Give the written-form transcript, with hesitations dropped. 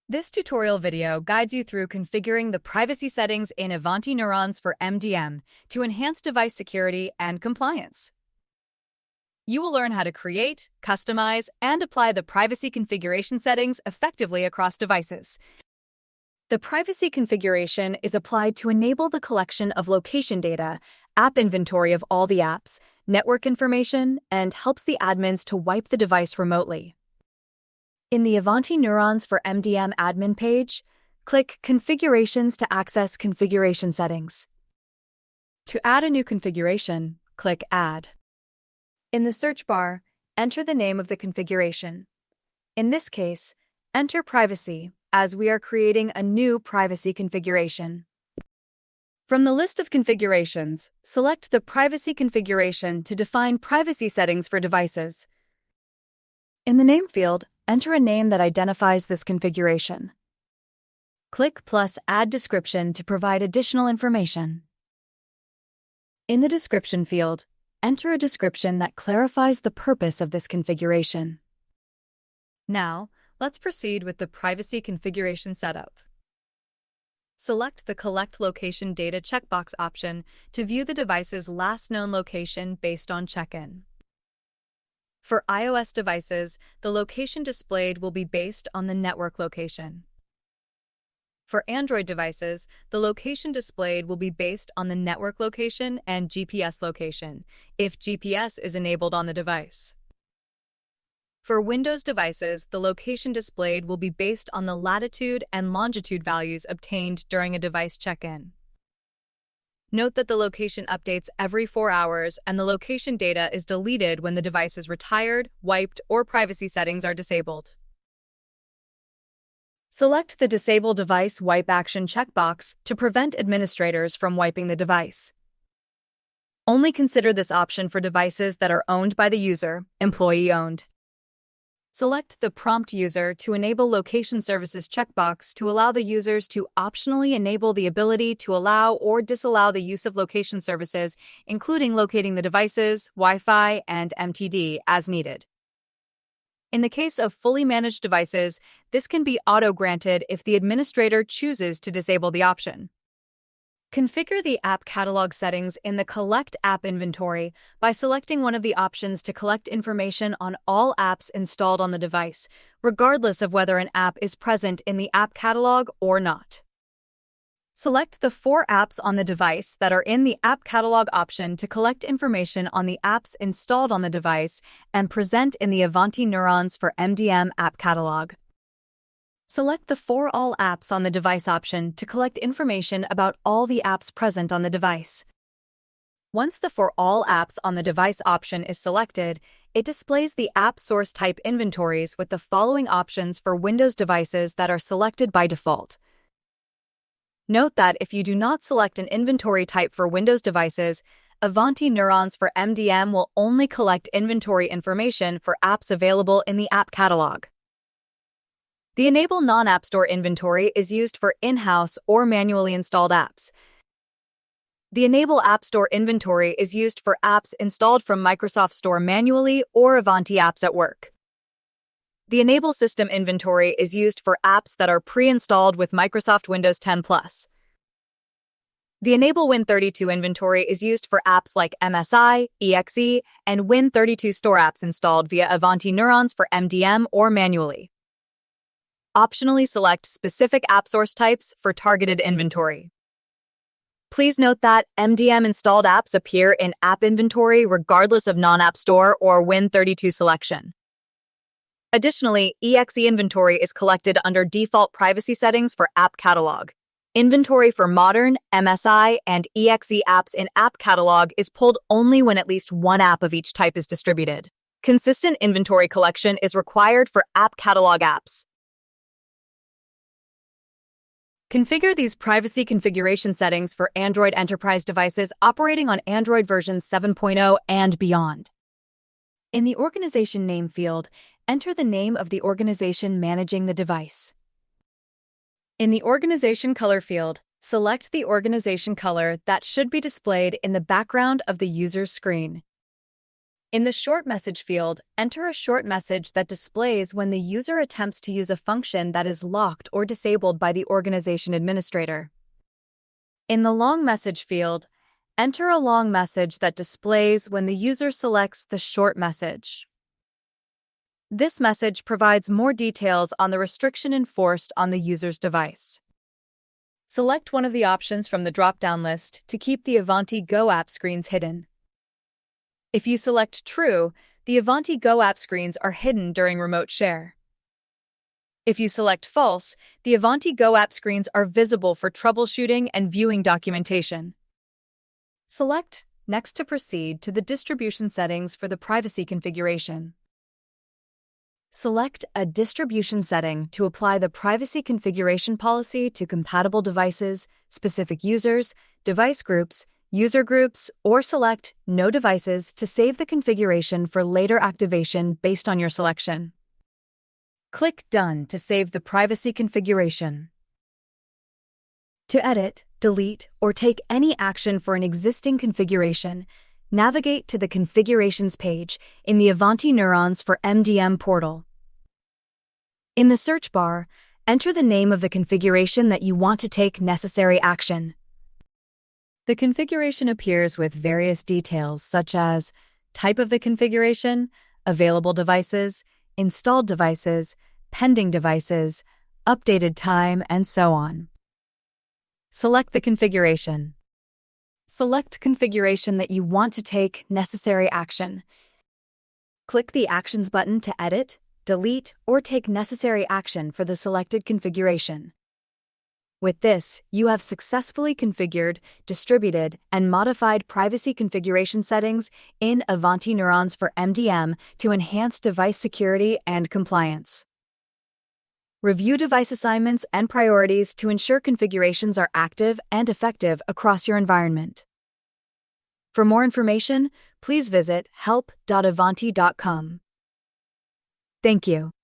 This tutorial video guides you through configuring the privacy settings in Ivanti Neurons for MDM to enhance device security and compliance. You will learn how to create, customize, and apply the privacy configuration settings effectively across devices. The privacy configuration is applied to enable the collection of location data, app inventory of all the apps, network information, and helps the admins to wipe the device remotely. In the Ivanti Neurons for MDM admin page, click Configurations to access configuration settings. To add a new configuration, click Add. In the search bar, enter the name of the configuration. In this case, enter Privacy, as we are creating a new privacy configuration. From the list of configurations, select the Privacy configuration to define privacy settings for devices. In the name field, enter a name that identifies this configuration. Click plus Add Description to provide additional information. In the description field, enter a description that clarifies the purpose of this configuration. Now, let's proceed with the privacy configuration setup. Select the Collect Location Data checkbox option to view the device's last known location based on check-in. For iOS devices, the location displayed will be based on the network location. For Android devices, the location displayed will be based on the network location and GPS location, if GPS is enabled on the device. For Windows devices, the location displayed will be based on the latitude and longitude values obtained during a device check-in. Note that the location updates every 4 hours and the location data is deleted when the device is retired, wiped, or privacy settings are disabled. Select the Disable Device Wipe Action checkbox to prevent administrators from wiping the device. Only consider this option for devices that are owned by the user, employee-owned. Select the Prompt User to enable Location Services checkbox to allow the users to optionally enable the ability to allow or disallow the use of location services, including locating the devices, Wi-Fi, and MTD as needed. In the case of fully managed devices, this can be auto-granted if the administrator chooses to disable the option. Configure the app catalog settings in the Collect App Inventory by selecting one of the options to collect information on all apps installed on the device, regardless of whether an app is present in the app catalog or not. Select the 4 apps on the device that are in the App Catalog option to collect information on the apps installed on the device and present in the Ivanti Neurons for MDM App Catalog. Select the For All Apps on the Device option to collect information about all the apps present on the device. Once the For All Apps on the Device option is selected, it displays the app source type inventories with the following options for Windows devices that are selected by default. Note that if you do not select an inventory type for Windows devices, Ivanti Neurons for MDM will only collect inventory information for apps available in the App Catalog. The Enable Non-App Store inventory is used for in-house or manually installed apps. The Enable App Store inventory is used for apps installed from Microsoft Store manually or Ivanti apps at work. The Enable System inventory is used for apps that are pre-installed with Microsoft Windows 10 Plus. The Enable Win32 inventory is used for apps like MSI, EXE, and Win32 Store apps installed via Ivanti Neurons for MDM or manually. Optionally select specific app source types for targeted inventory. Please note that MDM installed apps appear in App Inventory regardless of non-App Store or Win32 selection. Additionally, EXE inventory is collected under default privacy settings for App Catalog. Inventory for modern, MSI, and EXE apps in App Catalog is pulled only when at least one app of each type is distributed. Consistent inventory collection is required for App Catalog apps. Configure these privacy configuration settings for Android enterprise devices operating on Android version 7.0 and beyond. In the Organization Name field, enter the name of the organization managing the device. In the Organization Color field, select the organization color that should be displayed in the background of the user's screen. In the short message field, enter a short message that displays when the user attempts to use a function that is locked or disabled by the organization administrator. In the long message field, enter a long message that displays when the user selects the short message. This message provides more details on the restriction enforced on the user's device. Select one of the options from the drop-down list to keep the Ivanti Go app screens hidden. If you select True, the Ivanti Go app screens are hidden during remote share. If you select False, the Ivanti Go app screens are visible for troubleshooting and viewing documentation. Select Next to proceed to the distribution settings for the privacy configuration. Select a distribution setting to apply the privacy configuration policy to compatible devices, specific users, device groups, user groups, or select No Devices to save the configuration for later activation based on your selection. Click Done to save the privacy configuration. To edit, delete, or take any action for an existing configuration, navigate to the Configurations page in the Ivanti Neurons for MDM portal. In the search bar, enter the name of the configuration that you want to take necessary action. The configuration appears with various details such as type of the configuration, available devices, installed devices, pending devices, updated time, and so on. Select the configuration. Select configuration that you want to take necessary action. Click the Actions button to edit, delete, or take necessary action for the selected configuration. With this, you have successfully configured, distributed, and modified privacy configuration settings in Ivanti Neurons for MDM to enhance device security and compliance. Review device assignments and priorities to ensure configurations are active and effective across your environment. For more information, please visit help.ivanti.com. Thank you.